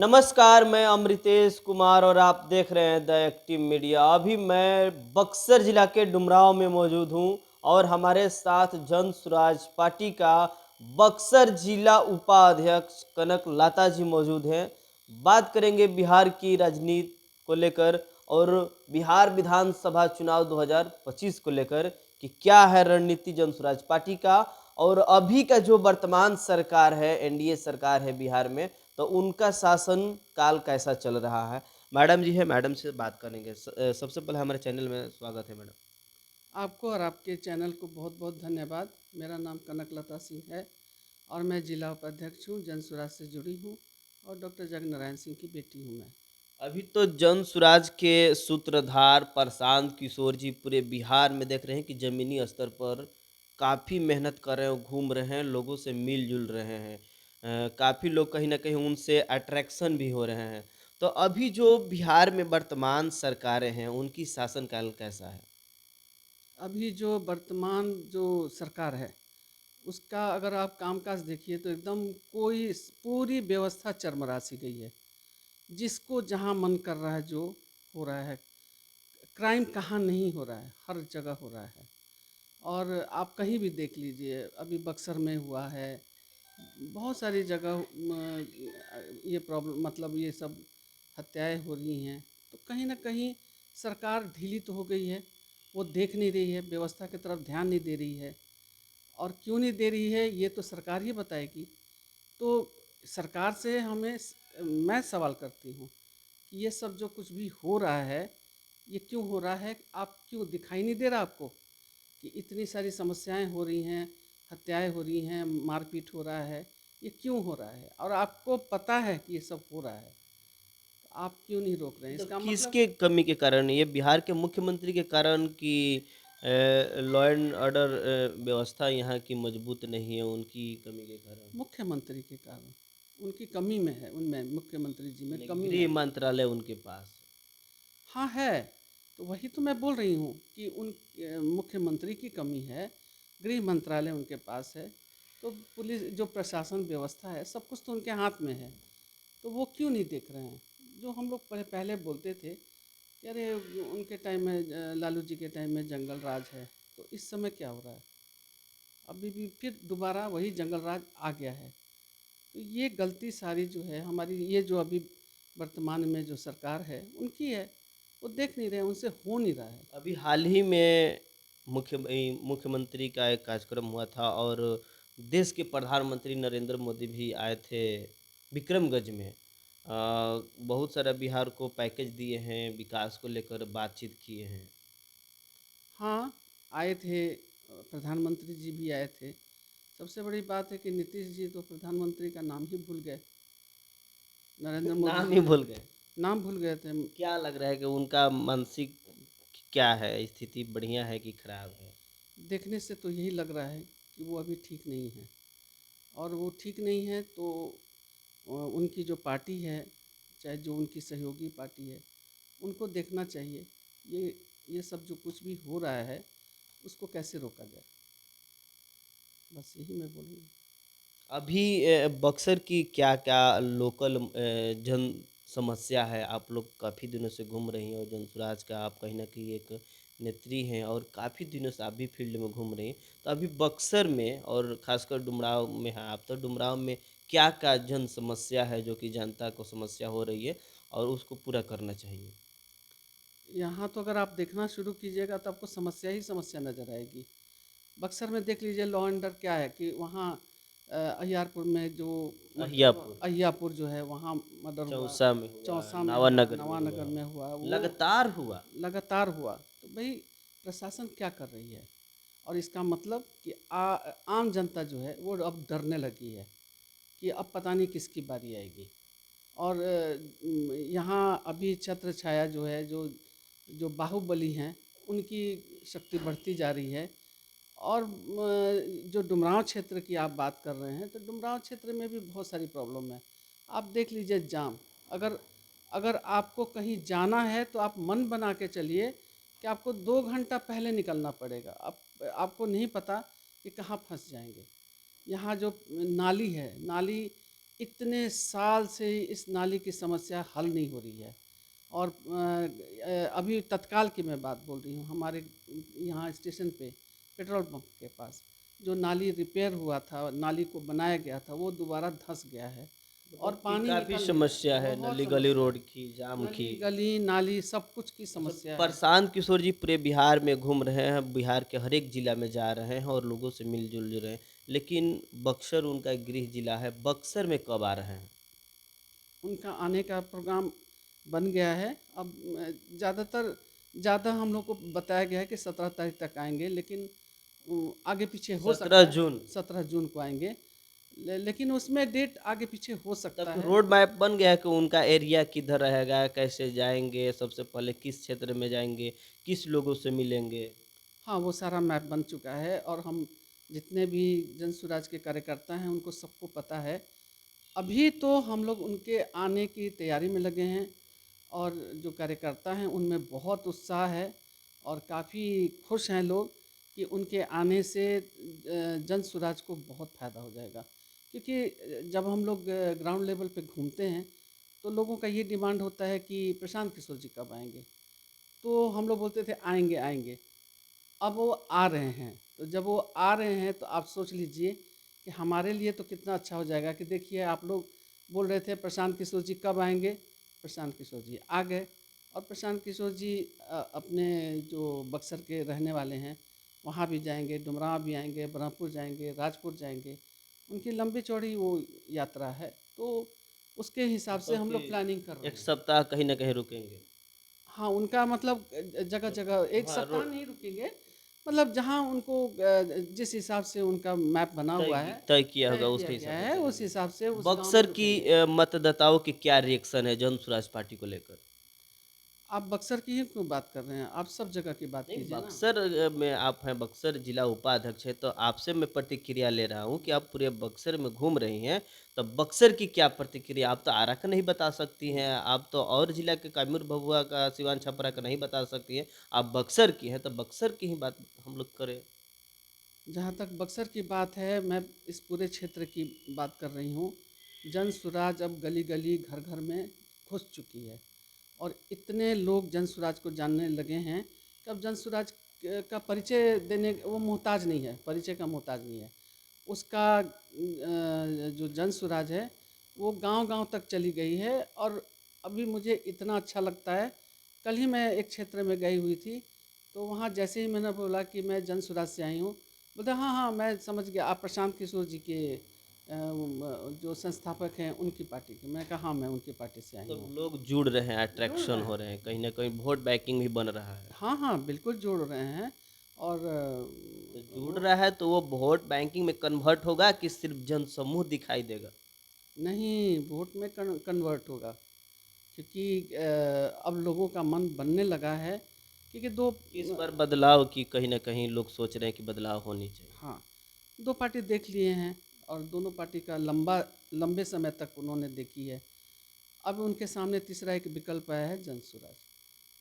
नमस्कार, मैं अमृतेश कुमार और आप देख रहे हैं द एक्टिव मीडिया। अभी मैं बक्सर जिला के डुमरांव में मौजूद हूं और हमारे साथ जन स्वराज पार्टी का बक्सर जिला उपाध्यक्ष कनक लाता जी मौजूद हैं। बात करेंगे बिहार की राजनीति को लेकर और बिहार विधानसभा चुनाव 2025 को लेकर कि क्या है रणनीति जन स्वराज पार्टी का और अभी का जो वर्तमान सरकार है, एनडीए सरकार है बिहार में, तो उनका शासन काल कैसा चल रहा है। मैडम जी है, मैडम से बात करेंगे। सबसे पहले हमारे चैनल में स्वागत है मैडम। आपको और आपके चैनल को बहुत बहुत धन्यवाद। मेरा नाम कनकलता सिंह है और मैं जिला उपाध्यक्ष हूँ, जन स्वराज से जुड़ी हूँ और डॉक्टर जगनारायण सिंह की बेटी हूँ मैं। अभी तो जन स्वराज के सूत्रधार प्रशांत किशोर जी पूरे बिहार में देख रहे हैं कि जमीनी स्तर पर काफ़ी मेहनत कर रहे हैं, घूम रहे हैं, लोगों से मिल-जुल रहे हैं। काफ़ी लोग कहीं न कहीं उनसे अट्रैक्शन भी हो रहे हैं। तो अभी जो बिहार में वर्तमान सरकारें हैं, उनकी शासनकाल कैसा है? अभी जो वर्तमान जो सरकार है, उसका अगर आप कामकाज देखिए तो एकदम पूरी व्यवस्था चरमरा सी गई है। जिसको जहाँ मन कर रहा है जो हो रहा है। क्राइम कहाँ नहीं हो रहा है, हर जगह हो रहा है। और आप कहीं भी देख लीजिए, अभी बक्सर में हुआ है, बहुत सारी जगह ये प्रॉब्लम मतलब ये सब हत्याएं हो रही हैं। तो कहीं ना कहीं सरकार ढीली तो हो गई है, वो देख नहीं रही है, व्यवस्था की तरफ ध्यान नहीं दे रही है। और क्यों नहीं दे रही है ये तो सरकार ही बताएगी। तो सरकार से मैं सवाल करती हूँ कि ये सब जो कुछ भी हो रहा है, ये क्यों हो रहा है? आप क्यों दिखाई नहीं दे रहा आपको कि इतनी सारी समस्याएं हो रही हैं, हत्याएं हो रही हैं, मारपीट हो रहा है, ये क्यों हो रहा है? और आपको पता है कि ये सब हो रहा है, तो आप क्यों नहीं रोक रहे हैं? तो इसका मतलब किसके कमी के कारण? ये बिहार के मुख्यमंत्री के कारण कि लॉ एंड ऑर्डर व्यवस्था यहाँ की मजबूत नहीं है, उनकी कमी के कारण? मुख्यमंत्री के कारण, उनकी कमी में है, उनमें मुख्यमंत्री जी में यानी कमी गृह है। मंत्रालय उनके पास है। हाँ है। तो वही तो मैं बोल रही हूँ कि मुख्यमंत्री की कमी है, गृह मंत्रालय उनके पास है। तो पुलिस जो प्रशासन व्यवस्था है, सब कुछ तो उनके हाथ में है। तो वो क्यों नहीं देख रहे हैं? जो हम लोग पहले बोलते थे कि अरे उनके टाइम में लालू जी के टाइम में जंगल राज है, तो इस समय क्या हो रहा है? अभी भी फिर दोबारा वही जंगल राज आ गया है। तो ये गलती सारी जो है हमारी, ये जो अभी वर्तमान में जो सरकार है उनकी है। वो देख नहीं रहे, उनसे हो नहीं रहा है। अभी हाल ही में मुख्यमंत्री का एक कार्यक्रम हुआ था और देश के प्रधानमंत्री नरेंद्र मोदी भी आए थे विक्रमगंज में। बहुत सारा बिहार को पैकेज दिए हैं, विकास को लेकर बातचीत किए हैं। हाँ, आए थे, प्रधानमंत्री जी भी आए थे। सबसे बड़ी बात है कि नीतीश जी तो प्रधानमंत्री का नाम ही भूल गए। नरेंद्र मोदी नाम जी ही भूल गए। नाम भूल गए थे। क्या लग रहा है कि उनका मानसिक क्या है, स्थिति बढ़िया है कि खराब है? देखने से तो यही लग रहा है कि वो अभी ठीक नहीं है। और वो ठीक नहीं है तो उनकी जो पार्टी है, चाहे जो उनकी सहयोगी पार्टी है, उनको देखना चाहिए। ये सब जो कुछ भी हो रहा है, उसको कैसे रोका जाए, बस यही मैं बोलूँगा। अभी बक्सर की क्या-क्या लोकल जन समस्या है? आप लोग काफ़ी दिनों से घूम रही हैं और जनसुराज का आप कहीं न कहीं एक नेत्री हैं और काफ़ी दिनों से आप भी फील्ड में घूम रही हैं। तो अभी बक्सर में और ख़ासकर डुमरांव में हैं आप, तो डुमरांव में क्या-क्या जन समस्या है जो कि जनता को समस्या हो रही है और उसको पूरा करना चाहिए? यहाँ तो अगर आप देखना शुरू कीजिएगा तो आपको समस्या ही समस्या नज़र आएगी। बक्सर में देख लीजिए, लॉ एंड ऑर्डर क्या है कि वहाँ अहियारपुर में जो मतलब अहियापुर, अहियापुर जो है वहाँ मर्डर हुआ, चौसा में हुआ, चौसा में हुआ, नावानगर में नवानगर हुआ, में हुआ, वो लगातार हुआ। लगातार हुआ। तो भाई, प्रशासन क्या कर रही है? और इसका मतलब कि आम जनता जो है वो अब डरने लगी है कि अब पता नहीं किसकी बारी आएगी। और यहाँ अभी छत्र छाया जो है, जो जो बाहुबली हैं, उनकी शक्ति बढ़ती जा रही है। और जो डुमरांव क्षेत्र की आप बात कर रहे हैं, तो डुमरांव क्षेत्र में भी बहुत सारी प्रॉब्लम है। आप देख लीजिए जाम, अगर अगर आपको कहीं जाना है तो आप मन बना के चलिए कि आपको 2 घंटा पहले निकलना पड़ेगा। आपको नहीं पता कि कहाँ फंस जाएंगे। यहाँ जो नाली है, नाली इतने साल से इस नाली की समस्या हल नहीं हो रही है। और अभी तत्काल की मैं बात बोल रही हूँ, हमारे यहाँ स्टेशन पे पेट्रोल पंप के पास जो नाली रिपेयर हुआ था, नाली को बनाया गया था, वो दोबारा धंस गया है और मतलब कि पानी काफी निकल नहीं रहा है। समस्या है, बहुत नली गली समस्या है। रोड की, जाम की। नली गली नाली सब कुछ की अच्छा, समस्या है। प्रशांत किशोर जी पूरे बिहार में घूम रहे हैं, बिहार के हर एक जिला में जा रहे हैं और लोगों से मिलजुल रहे हैं, लेकिन बक्सर उनका गृह जिला है। बक्सर में कब आ रहे हैं? उनका आने का प्रोग्राम बन गया है। अब ज़्यादा हम लोग को बताया गया है कि 17 तारीख तक आएंगे, लेकिन आगे पीछे हो 17 सकता है। जून 17 जून को आएंगे, लेकिन उसमें डेट आगे पीछे हो तब सकता तो है। रोड मैप बन गया है कि उनका एरिया किधर रहेगा, कैसे जाएंगे, सबसे पहले किस क्षेत्र में जाएंगे, किस लोगों से मिलेंगे। हाँ, वो सारा मैप बन चुका है और हम जितने भी जन स्वराज के कार्यकर्ता हैं उनको सबको पता है। अभी तो हम लोग उनके आने की तैयारी में लगे हैं और जो कार्यकर्ता हैं उनमें बहुत उत्साह है और काफ़ी खुश हैं लोग कि उनके आने से जन स्वराज को बहुत फ़ायदा हो जाएगा। क्योंकि जब हम लोग ग्राउंड लेवल पे घूमते हैं तो लोगों का ये डिमांड होता है कि प्रशांत किशोर जी कब आएंगे। तो हम लोग बोलते थे आएंगे आएंगे। अब वो आ रहे हैं, तो जब वो आ रहे हैं तो आप सोच लीजिए कि हमारे लिए तो कितना अच्छा हो जाएगा कि देखिए आप लोग बोल रहे थे प्रशांत किशोर जी कब आएंगे, प्रशांत किशोर जी आ गए। और प्रशांत किशोर जी अपने जो बक्सर के रहने वाले हैं वहाँ भी जाएंगे, डुमरांव भी आएंगे, ब्रह्मपुर जाएंगे, राजपुर जाएंगे। उनकी लंबी चौड़ी वो यात्रा है, तो उसके हिसाब से मतलब हम कि लोग प्लानिंग कर रहे एक हैं। सप्ताह कहीं ना कहीं रुकेंगे। हाँ, उनका मतलब जगह जगह एक हाँ, सप्ताह नहीं रुकेंगे। मतलब जहाँ उनको जिस हिसाब से उनका मैप बना हुआ है, तय किया तय होगा, किया उसके गया हिसाब से है, उस चलेंगे। हिसाब से उस गांव में बक्सर की रुकेंगे। मतदाताओं की क्या रिएक्शन है जन स्वराज पार्टी को लेकर? आप बक्सर की ही क्यों बात कर रहे हैं, आप सब जगह की बात नहीं, कीजिए ना। बक्सर में आप हैं, बक्सर जिला उपाध्यक्ष है, तो आपसे मैं प्रतिक्रिया ले रहा हूँ कि आप पूरे बक्सर में घूम रही हैं, तो बक्सर की क्या प्रतिक्रिया? आप तो आरा का नहीं बता सकती हैं, आप तो और जिला के कैमूर भभुआ का, सिवान छपरा का नहीं बता सकती हैं, आप बक्सर की हैं, तो बक्सर की ही बात हम लोग करें। जहाँ तक बक्सर की बात है, मैं इस पूरे क्षेत्र की बात कर रही हूँ। जन स्वराज अब गली गली घर घर में घुस चुकी है और इतने लोग जन स्वराज को जानने लगे हैं कि अब जन स्वराज का परिचय देने वो मोहताज नहीं है, परिचय का मोहताज नहीं है। उसका जो जन स्वराज है वो गांव-गांव तक चली गई है। और अभी मुझे इतना अच्छा लगता है, कल ही मैं एक क्षेत्र में गई हुई थी, तो वहाँ जैसे ही मैंने बोला कि मैं जन स्वराज से आई हूँ, बोलते हाँ हाँ मैं समझ गया आप प्रशांत किशोर जी के जो संस्थापक हैं उनकी पार्टी के। मैं कहा हाँ मैं उनकी पार्टी से आई मतलब हूँ। लोग जुड़ रहे हैं, जुड़ अट्रैक्शन रहे हो हैं। रहे हैं, कहीं ना कहीं वोट बैंकिंग भी बन रहा है। हाँ हाँ बिल्कुल जुड़ रहे हैं। और तो जुड़ रहा है तो वो वोट बैंकिंग में कन्वर्ट होगा कि सिर्फ जनसमूह दिखाई देगा? नहीं, वोट में कन्वर्ट होगा, क्योंकि अब लोगों का मन बनने लगा है। क्योंकि दो इस बार बदलाव की कहीं ना कहीं लोग सोच रहे हैं कि बदलाव होनी चाहिए। हाँ, दो पार्टी देख लिए हैं और दोनों पार्टी का लंबे समय तक उन्होंने देखी है। अब उनके सामने तीसरा एक विकल्प आया है जन स्वराज।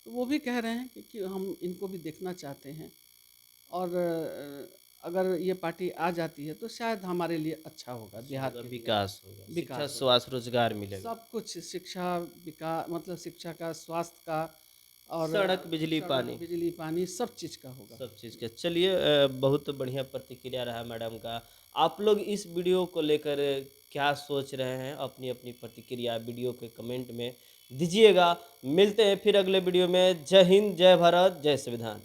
तो वो भी कह रहे हैं कि हम इनको भी देखना चाहते हैं और अगर ये पार्टी आ जाती है तो शायद हमारे लिए अच्छा होगा, अच्छा बिहार होगा, के लिए विकास होगा, शिक्षा विकास होगा। स्वास्थ्य रोजगार मिलेगा। सब कुछ शिक्षा विकास मतलब शिक्षा का, स्वास्थ्य का और सड़क बिजली सड़क, पानी, बिजली, पानी सब चीज़ का होगा। सब चीज़ का। चलिए, बहुत बढ़िया प्रतिक्रिया रहा मैडम का। आप लोग इस वीडियो को लेकर क्या सोच रहे हैं, अपनी अपनी प्रतिक्रिया वीडियो के कमेंट में दीजिएगा। मिलते हैं फिर अगले वीडियो में। जय हिंद, जय भारत, जय संविधान।